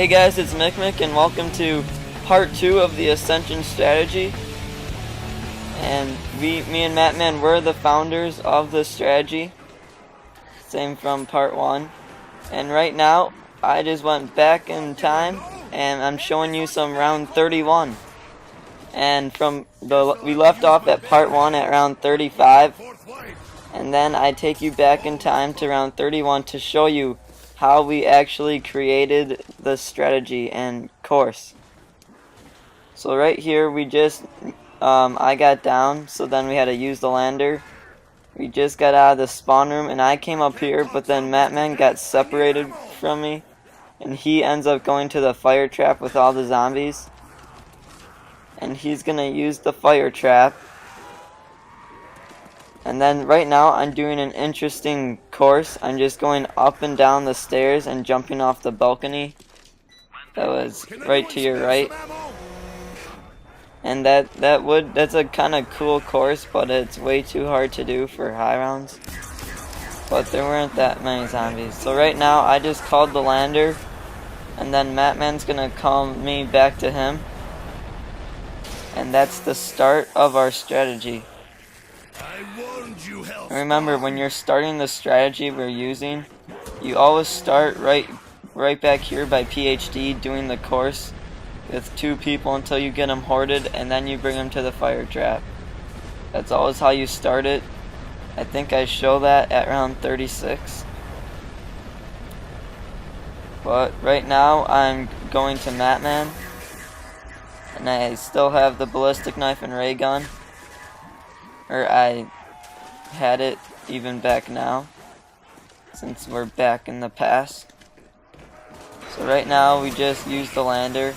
Hey guys, it's Mick and welcome to part 2 of the Ascension strategy. And me and Mattman were the founders of this strategy. Same from part 1. And right now, I just went back in time and I'm showing you some round 31. And we left off at part 1 at round 35. And then I take you back in time to round 31 to show you how we actually created the strategy and course. So right here we just I got down, so then we had to use the lander. We just got out of the spawn room and I came up here, but then Mattman got separated from me and he ends up going to the fire trap with all the zombies, and he's gonna use the fire trap. And then right now I'm doing an interesting course. I'm just going up and down the stairs and jumping off the balcony. That was right to your right. And that's a kind of cool course, but it's way too hard to do for high rounds. But there weren't that many zombies. So right now I just called the lander, and then Mattman's gonna call me back to him. And that's the start of our strategy. Remember, when you're starting the strategy we're using, you always start right back here by PhD doing the course with 2 people until you get them hoarded, and then you bring them to the fire trap. That's always how you start it. I think I show that at round 36. But right now I'm going to Mattman, and I still have the ballistic knife and ray gun. Or I had it even back now, since we're back in the past. So right now we just used the lander.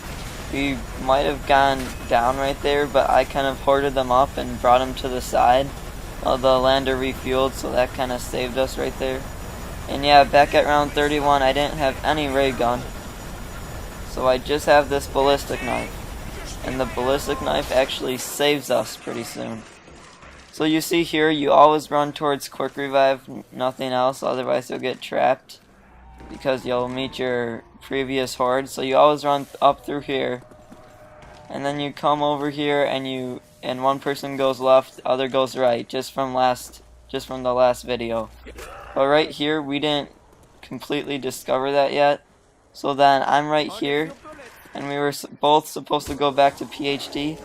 We might have gone down right there, but I kind of hoarded them up and brought them to the side. The lander refueled, so that kind of saved us right there. And yeah, back at round 31 I didn't have any ray gun, so I just have this ballistic knife. And the ballistic knife actually saves us pretty soon. So you see here, you always run towards quick revive, nothing else, otherwise you'll get trapped because you'll meet your previous horde. So you always run up through here, and then you come over here and one person goes left, other goes right, just from the last video. But right here we didn't completely discover that yet. So then I'm right here, and we were both supposed to go back to PhD.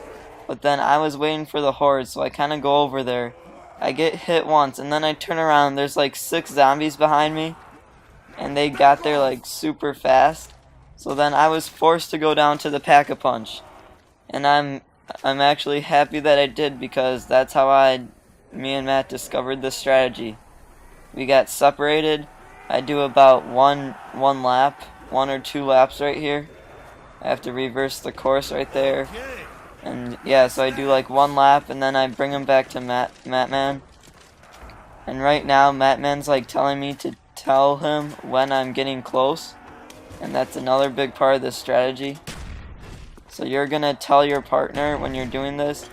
But then I was waiting for the horde, so I kind of go over there. I get hit once, and then I turn around. There's like 6 zombies behind me, and they got there like super fast. So then I was forced to go down to the pack-a-punch, and I'm actually happy that I did, because that's how me and Matt discovered this strategy. We got separated. I do about one lap, 1 or 2 laps right here. I have to reverse the course right there. And yeah, so I do like 1 lap, and then I bring him back to Mattman. And right now, Mattman's like telling me to tell him when I'm getting close. And that's another big part of this strategy. So you're gonna tell your partner when you're doing this.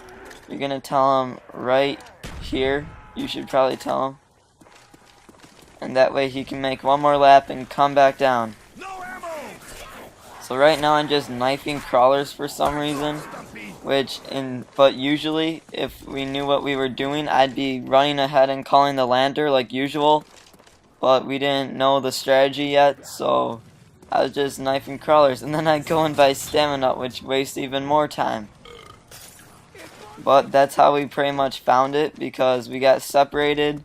You're gonna tell him right here. You should probably tell him. And that way he can make 1 more lap and come back down. So right now I'm just knifing crawlers for some reason. But usually, if we knew what we were doing, I'd be running ahead and calling the lander like usual. But we didn't know the strategy yet, so I was just knifing crawlers. And then I'd go and buy stamina, which wastes even more time. But that's how we pretty much found it, because we got separated.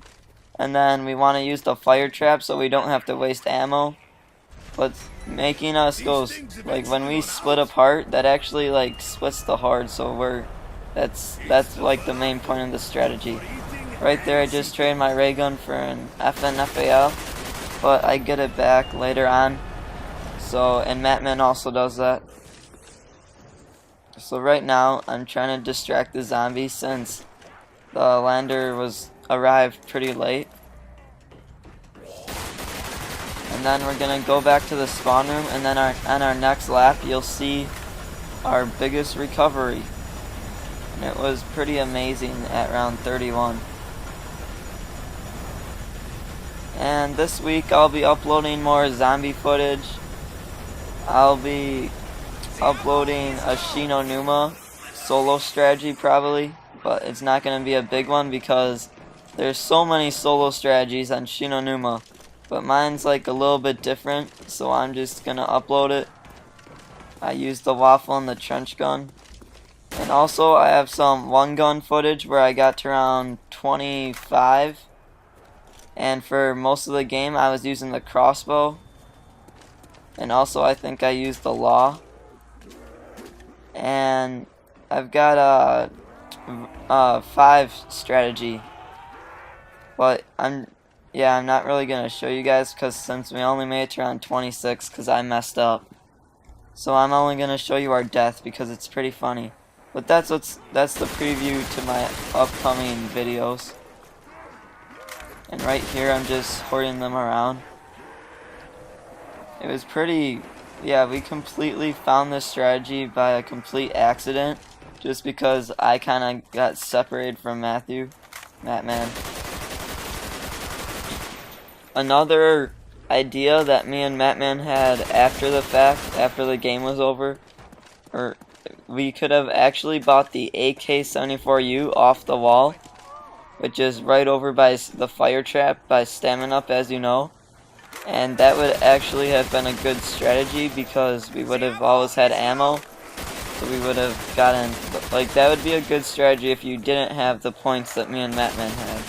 And then we want to use the fire trap so we don't have to waste ammo. But making us go, like, when we split apart, that actually like splits the horde, so that's like the main point of the strategy. Right there I just traded my ray gun for an FNFAL, but I get it back later on. So, and Mattman also does that. So right now I'm trying to distract the zombies since the lander arrived pretty late. And then we're gonna go back to the spawn room, and then on our next lap you'll see our biggest recovery. And it was pretty amazing at round 31. And this week I'll be uploading more zombie footage. I'll be uploading a Shinonuma solo strategy probably, but it's not going to be a big one because there's so many solo strategies on Shinonuma, but mine's like a little bit different, so I'm just going to upload it. I used the waffle and the trench gun. And also I have some one gun footage where I got to around 25. And for most of the game I was using the crossbow. And also I think I used the law. And I've got a 5 strategy. But I'm not really going to show you guys because since we only made it to around 26 because I messed up. So I'm only going to show you our death because it's pretty funny. But that's the preview to my upcoming videos. And right here I'm just hoarding them around. It was pretty, we completely found this strategy by a complete accident. Just because I kind of got separated from Matman. Another idea that me and Matman had after the fact, after the game was over, or we could have actually bought the AK-74U off the wall, which is right over by the fire trap by Stamina Up, as you know, and that would actually have been a good strategy because we would have always had ammo, so we would have gotten, like, that would be a good strategy if you didn't have the points that me and Matman had.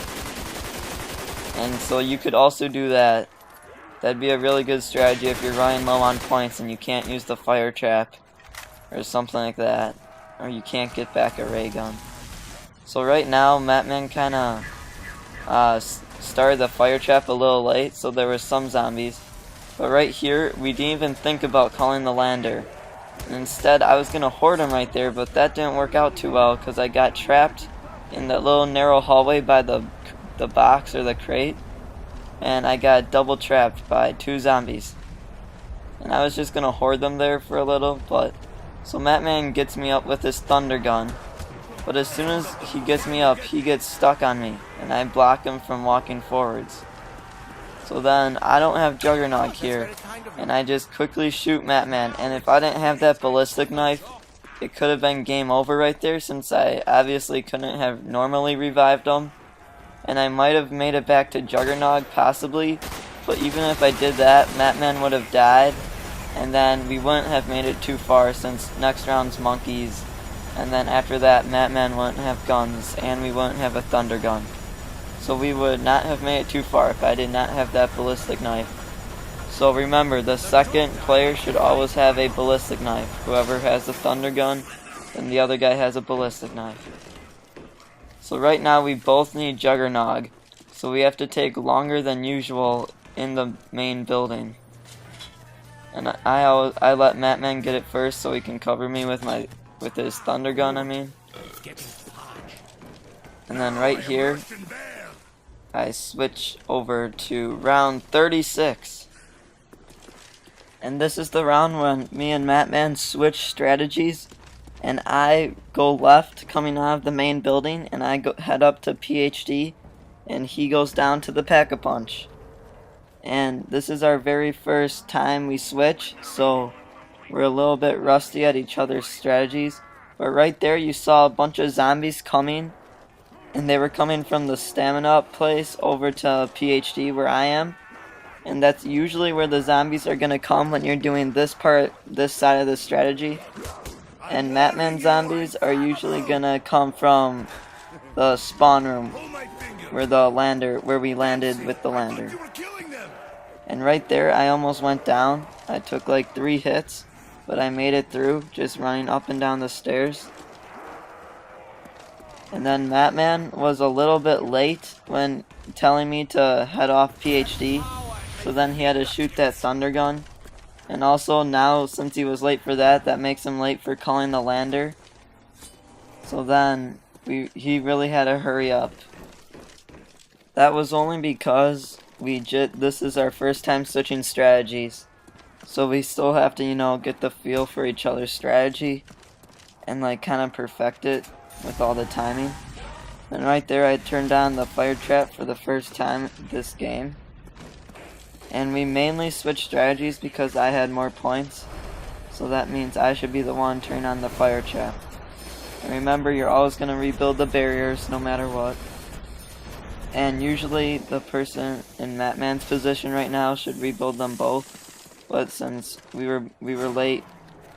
And so you could also do that. That'd be a really good strategy if you're running low on points and you can't use the fire trap or something like that, or you can't get back a ray gun. So right now Matman kinda started the fire trap a little late, so there were some zombies. But right here we didn't even think about calling the lander. And instead I was gonna hoard him right there, but that didn't work out too well because I got trapped in that little narrow hallway by the box or the crate, and I got double trapped by 2 zombies. And I was just gonna hoard them there for a little, but so Matman gets me up with his thunder gun, but as soon as he gets me up, he gets stuck on me, and I block him from walking forwards. So then I don't have Juggernog here, and I just quickly shoot Matman, and if I didn't have that ballistic knife, it could have been game over right there since I obviously couldn't have normally revived him. And I might have made it back to Juggernog, possibly, but even if I did that, Matman would have died, and then we wouldn't have made it too far since next round's monkeys, and then after that, Matman wouldn't have guns, and we wouldn't have a thunder gun. So we would not have made it too far if I did not have that ballistic knife. So remember, the second player should always have a ballistic knife. Whoever has the thunder gun, then the other guy has a ballistic knife. So right now we both need Juggernog, so we have to take longer than usual in the main building. And I let Matman get it first so he can cover me with his thunder gun, I mean. And then right here I switch over to round 36. And this is the round when me and Matman switch strategies. And I go left coming out of the main building, and I head up to PhD, and he goes down to the Pack-a-Punch. And this is our very first time we switch, so we're a little bit rusty at each other's strategies. But right there you saw a bunch of zombies coming, and they were coming from the Stamina Up place over to PhD where I am. And that's usually where the zombies are going to come when you're doing this side of the strategy. And Matman zombies are usually gonna come from the spawn room where we landed with the lander. And right there I almost went down. I took like 3 hits, but I made it through just running up and down the stairs. And then Matman was a little bit late when telling me to head off PhD, so then he had to shoot that thunder gun. And also now, since he was late for that, that makes him late for calling the lander. So then, he really had to hurry up. That was only because this is our first time switching strategies. So we still have to, you know, get the feel for each other's strategy. And like kind of perfect it with all the timing. And right there I turned on the fire trap for the first time this game. And we mainly switched strategies because I had more points. so that means I should be the one turning on the fire trap. And remember, you're always going to rebuild the barriers no matter what. And usually the person in Matman's position right now should rebuild them both, but since we were late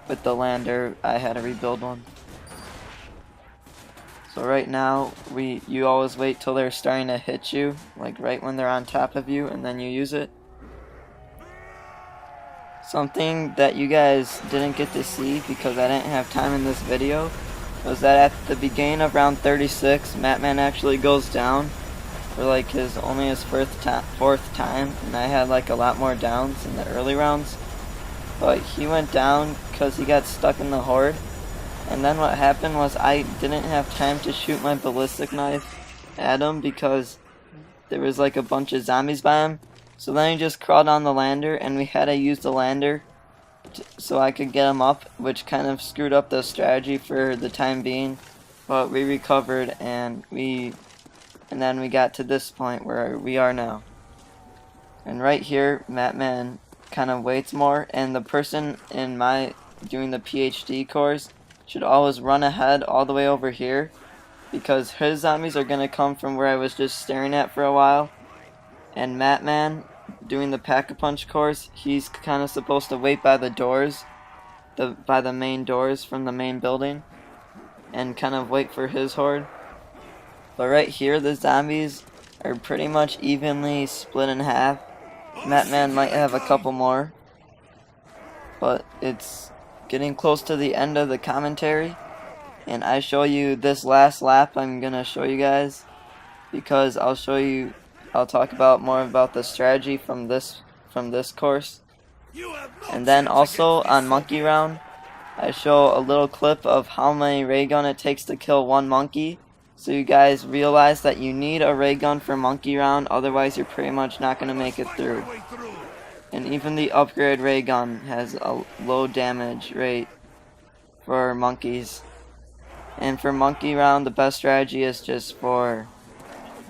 with the lander, I had to rebuild one. So right now, you always wait till they're starting to hit you, like right when they're on top of you, and then you use it. Something that you guys didn't get to see because I didn't have time in this video was that at the beginning of round 36, Matman actually goes down for like his fourth time, and I had like a lot more downs in the early rounds. But he went down because he got stuck in the horde, and then what happened was I didn't have time to shoot my ballistic knife at him because there was like a bunch of zombies by him. So then he just crawled on the lander, and we had to use the lander so I could get him up, which kind of screwed up the strategy for the time being. But we recovered, and then we got to this point where we are now. And right here, Matman kind of waits more, and the person in doing the PhD course should always run ahead all the way over here, because his zombies are going to come from where I was just staring at for a while. And Matman, doing the Pack-a-Punch course, he's kind of supposed to wait by the doors, by the main doors from the main building, and kind of wait for his horde. But right here, the zombies are pretty much evenly split in half. Matman might have a couple more, but it's getting close to the end of the commentary, and I show you this last lap. I'm gonna show you guys because I'll talk about more about the strategy from this course. And then also on monkey round, I show a little clip of how many ray gun it takes to kill one monkey, so you guys realize that you need a ray gun for monkey round, otherwise you're pretty much not gonna make it through. And even the upgrade ray gun has a low damage rate for monkeys. And for monkey round, the best strategy is just for,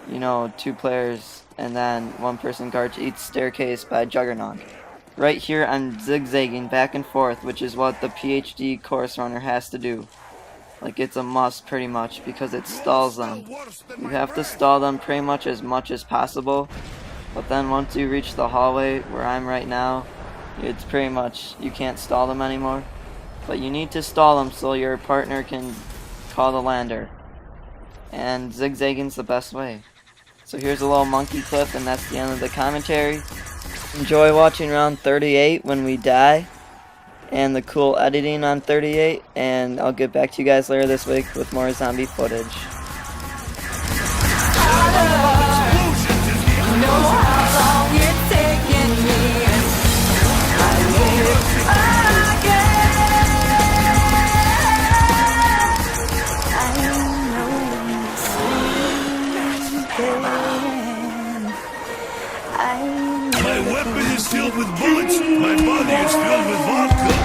2 players, and then 1 person guards each staircase by Juggernaut. Right here, I'm zigzagging back and forth, which is what the PhD course runner has to do. Like, it's a must pretty much, because it stalls them. You have to stall them pretty much as possible, but then once you reach the hallway where I'm right now, it's pretty much, you can't stall them anymore. But you need to stall them so your partner can call the lander. And zigzagging's the best way. So here's a little monkey clip, and that's the end of the commentary. Enjoy watching round 38 when we die, and the cool editing on 38, and I'll get back to you guys later this week with more zombie footage. My weapon is filled with bullets. My body is filled with vodka.